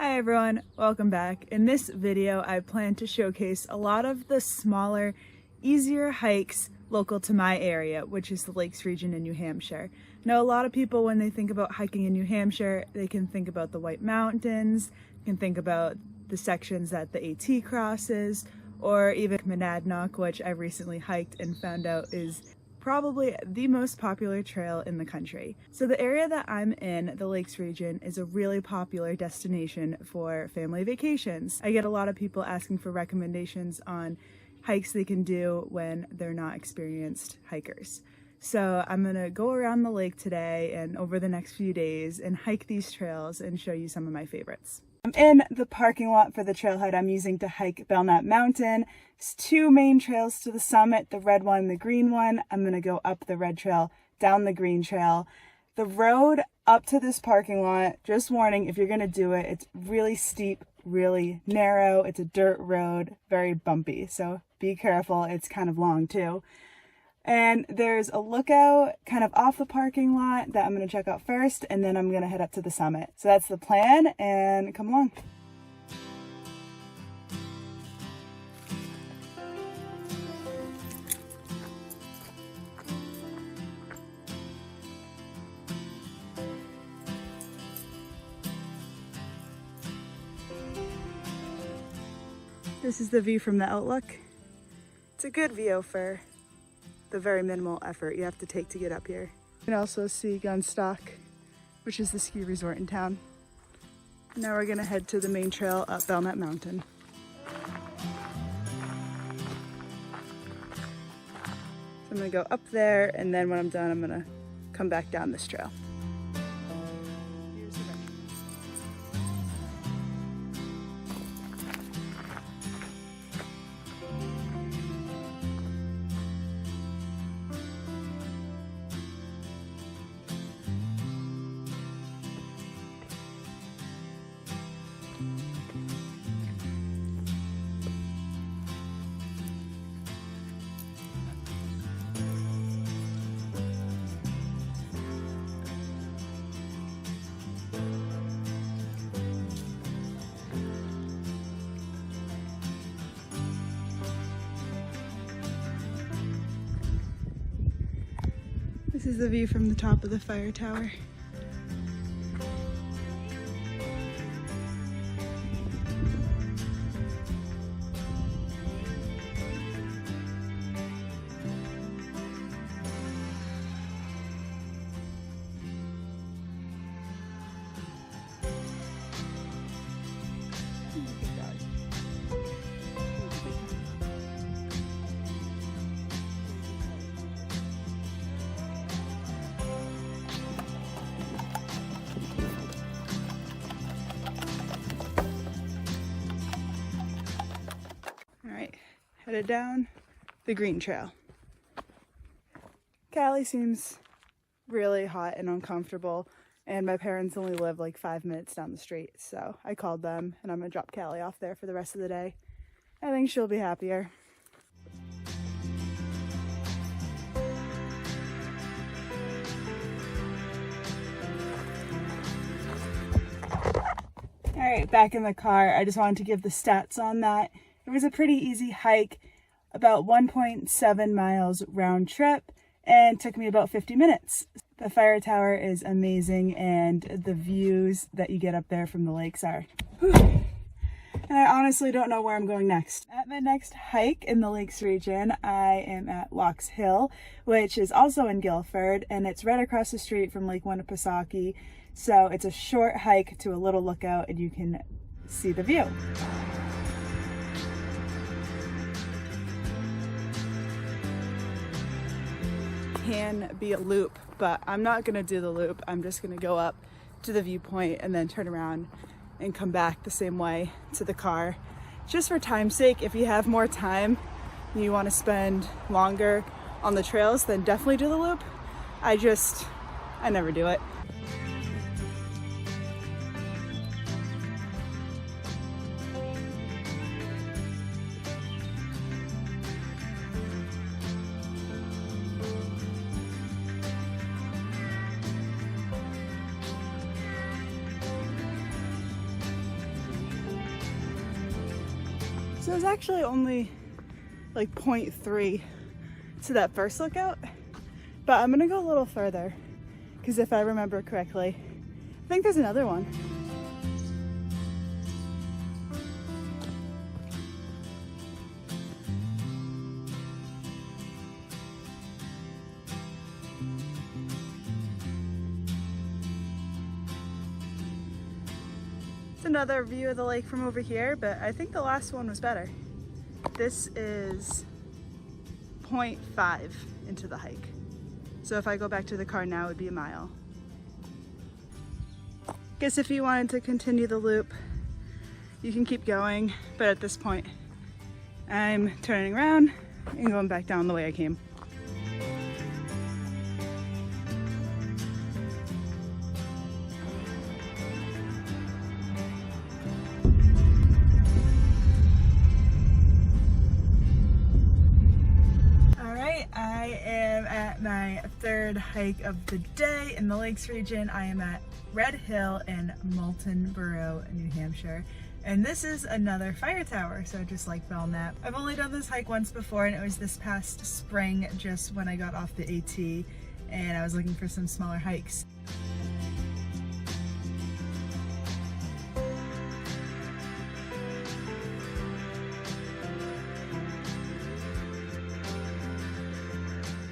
Hi everyone, welcome back. In this video, I plan to showcase a lot of the smaller, easier hikes local to my area, which is the Lakes region in New Hampshire. Now, a lot of people, when they think about hiking in New Hampshire, they can think about the White Mountains, can think about the sections that the AT crosses, or even Monadnock, which I recently hiked and found out is probably the most popular trail in the country. So the area that I'm in, the Lakes region, is a really popular destination for family vacations. I get a lot of people asking for recommendations on hikes they can do when they're not experienced hikers. So I'm gonna go around the lake today and over the next few days and hike these trails and show you some of my favorites. I'm in the parking lot for the trailhead I'm using to hike BELKNAR Mountain. There's two main trails to the summit, the red one and the green one. I'm gonna go up the red trail, down the green trail. The road up to this parking lot, just warning, if you're gonna do it, it's really steep, really narrow. It's a dirt road, very bumpy, so be careful. It's kind of long too. And there's a lookout kind of off the parking lot that I'm going to check out first, and then I'm going to head up to the summit. So that's the plan, and come along. This is the view from the outlook. It's a good view for the very minimal effort you have to take to get up here. You can also see Gunstock, which is the ski resort in town. Now we're gonna head to the main trail up BELKNAR Mountain. So I'm gonna go up there, and then when I'm done, I'm gonna come back down this trail. This is the view from the top of the fire tower. Headed down the green trail. Callie seems really hot and uncomfortable, and my parents only live like 5 minutes down the street, so I called them and I'm gonna drop Callie off there for the rest of the day. I think she'll be happier. Alright, back in the car. I just wanted to give the stats on that. It was a pretty easy hike, about 1.7 miles round trip, and took me about 50 minutes. The fire tower is amazing, and the views that you get up there from the lakes are whew. And I honestly don't know where I'm going next. At my next hike in the Lakes region, I am at LOCK's Hill, which is also in Guilford, and it's right across the street from Lake Winnipesaukee. So it's a short hike to a little lookout, and you can see the view. Can be a loop, but I'm not gonna do the loop. I'm just gonna go up to the viewpoint and then turn around and come back the same way to the car. Just for time's sake, if you have more time and you want to spend longer on the trails, then definitely do the loop. I never do it. So it was actually only like 0.3 to that first lookout, but I'm gonna go a little further because if I remember correctly, I think there's another one. It's another view of the lake from over here, but I think the last one was better. This is 0.5 into the hike. So if I go back to the car now, it would be a mile. Guess if you wanted to continue the loop, you can keep going, but at this point, I'm turning around and going back down the way I came. My third hike of the day in the Lakes region. I am at Red Hill in MOULTONBOROUGH, New Hampshire. And this is another fire tower, so just like Belknar. I've only done this hike once before, and it was this past spring, just when I got off the AT and I was looking for some smaller hikes.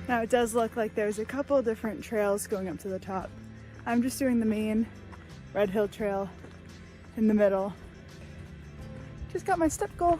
Now it does look like there's a couple different trails going up to the top. I'm just doing the main Red Hill Trail in the middle. Just got my step goal.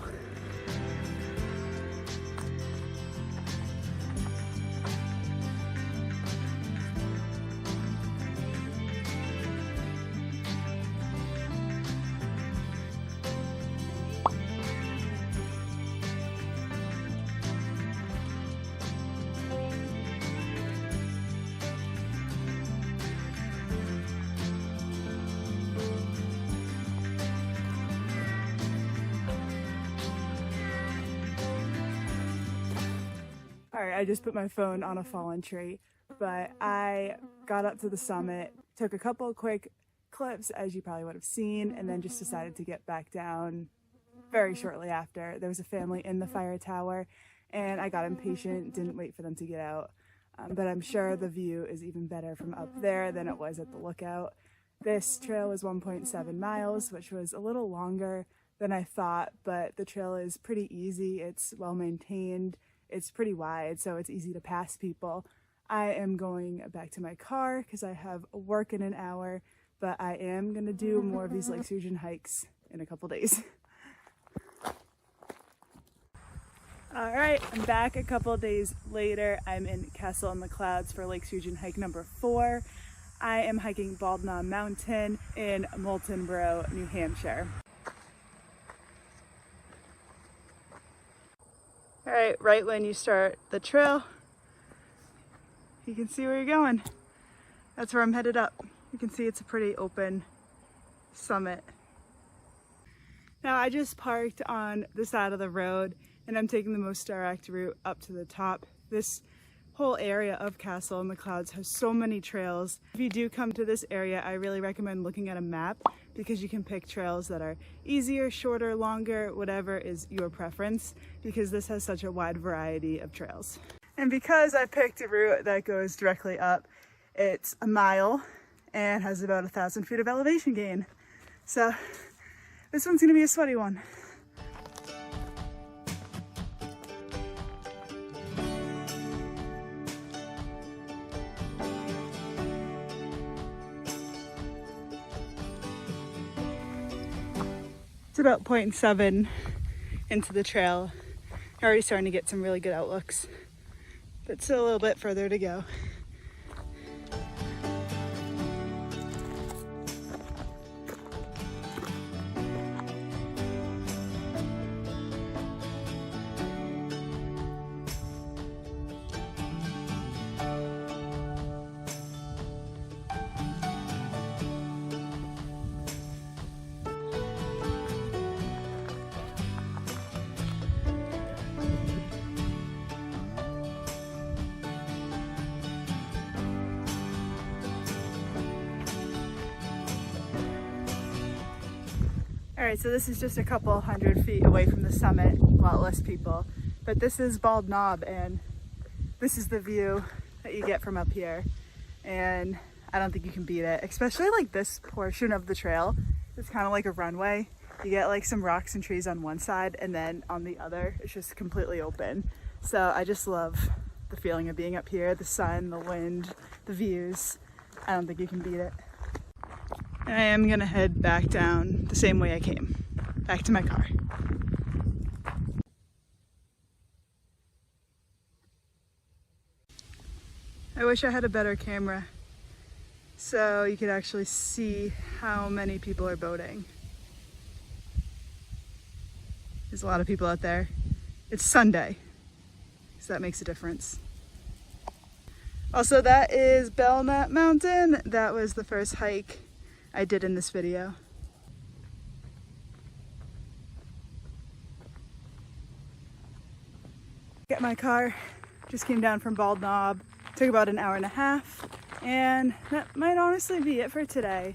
Alright, I just put my phone on a fallen tree, but I got up to the summit, took a couple of quick clips, as you probably would have seen, and then just decided to get back down very shortly after. There was a family in the fire tower, and I got impatient, didn't wait for them to get out. But I'm sure the view is even better from up there than it was at the lookout. This trail was 1.7 miles, which was a little longer than I thought, but the trail is pretty easy, it's well maintained. It's pretty wide, so it's easy to pass people. I am going back to my car because I have work in an hour, but I am going to do more of these Lakes region hikes in a couple days. Alright, I'm back a couple days later. I'm in Castle in the Clouds for Lakes region hike number 4. I am hiking BELKNAR Mountain in MOULTONBOROUGH, New Hampshire. Alright, right when you start the trail, you can see where you're going. That's where I'm headed up. You can see it's a pretty open summit. Now I just parked on the side of the road and I'm taking the most direct route up to the top. This whole area of Castle in the Clouds has so many trails. If you do come to this area, I really recommend looking at a map because you can pick trails that are easier, shorter, longer, whatever is your preference, because this has such a wide variety of trails. And because I picked a route that goes directly up, it's a mile and has about 1,000 feet of elevation gain. So this one's gonna be a sweaty one. It's about 0.7 into the trail. You're already starting to get some really good outlooks, but still a little bit further to go. All right, so this is just a couple 100 feet away from the summit, well, less people, but this is Bald Knob, and this is the view that you get from up here, and I don't think you can beat it, especially like this portion of the trail. It's kind of like a runway. You get like some rocks and trees on one side, and then on the other it's just completely open. So I just love the feeling of being up here, the sun, the wind, the views. I don't think you can beat it. And I am gonna head back down the same way I came, back to my car. I wish I had a better camera so you could actually see how many people are boating. There's a lot of people out there. It's Sunday, so that makes a difference. Also, that is BELKNAR Mountain. That was the first hike I did in this video. Get my car, just came down from Bald Knob. Took about an hour and a half, and that might honestly be it for today.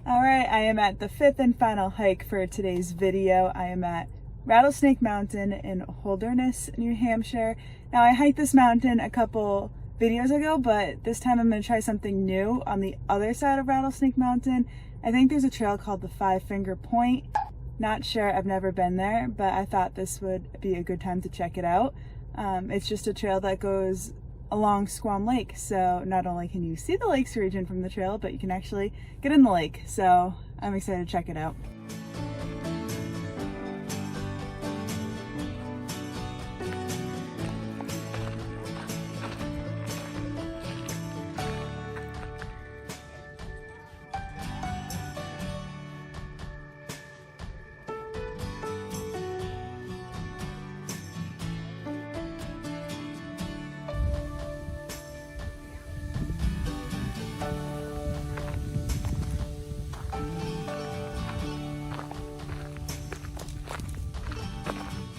All right, I am at the 5th and final hike for today's video. I am at Rattlesnake Mountain in Holderness, New Hampshire. Now, I hiked this mountain a couple videos ago, but this time I'm going to try something new on the other side of Rattlesnake Mountain. I think there's a trail called the Five Finger Point. Not sure, I've never been there, but I thought this would be a good time to check it out. It's just a trail that goes along Squam Lake, so not only can you see the lakes region from the trail, but you can actually get in the lake, so I'm excited to check it out.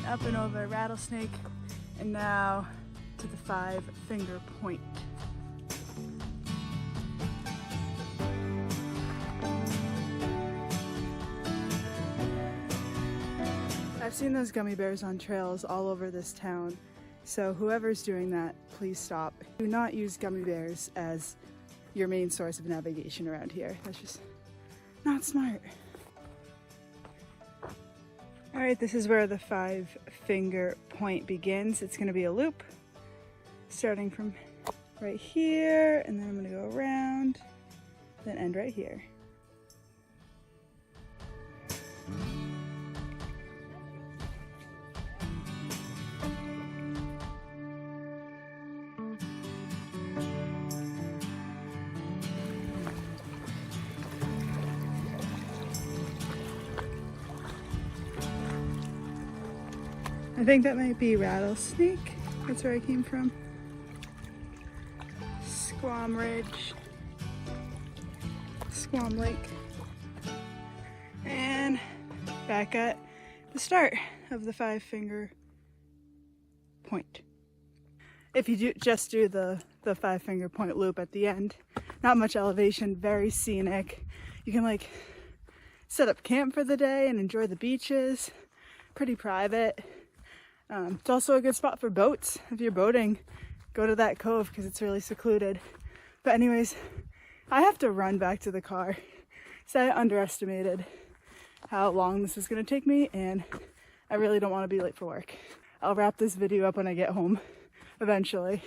Up and over Rattlesnake, and now to the Five Finger Point. I've seen those gummy bears on trails all over this town, so whoever's doing that, please stop. Do not use gummy bears as your main source of navigation around here. That's just not smart. All right, this is where the Five Finger Point begins. It's gonna be a loop, starting from right here, and then I'm gonna go around, then end right here. I think that might be Rattlesnake. That's where I came from. Squam Ridge, Squam Lake. And back at the start of the Five Finger Point. If you just do the Five Finger Point loop at the end, not much elevation, very scenic. You can like set up camp for the day and enjoy the beaches. Pretty private. It's also a good spot for boats. If you're boating, go to that cove because it's really secluded. But anyways, I have to run back to the car. So I underestimated how long this was going to take me, and I really don't want to be late for work. I'll wrap this video up when I get home eventually.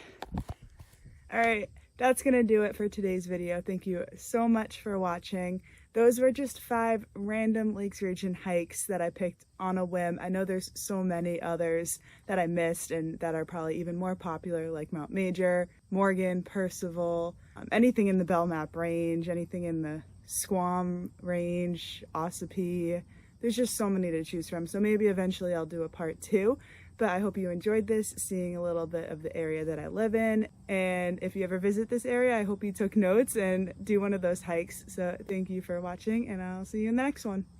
All right, that's going to do it for today's video. Thank you so much for watching. Those were just 5 random Lakes Region hikes that I picked on a whim. I know there's so many others that I missed and that are probably even more popular, like Mount Major, Morgan, Percival, anything in the Belknap range, anything in the Squam range, Ossipee. There's just so many to choose from. So maybe eventually I'll do a part 2. But I hope you enjoyed this, seeing a little bit of the area that I live in. And if you ever visit this area, I hope you took notes and do one of those hikes. So thank you for watching, and I'll see you in the next one.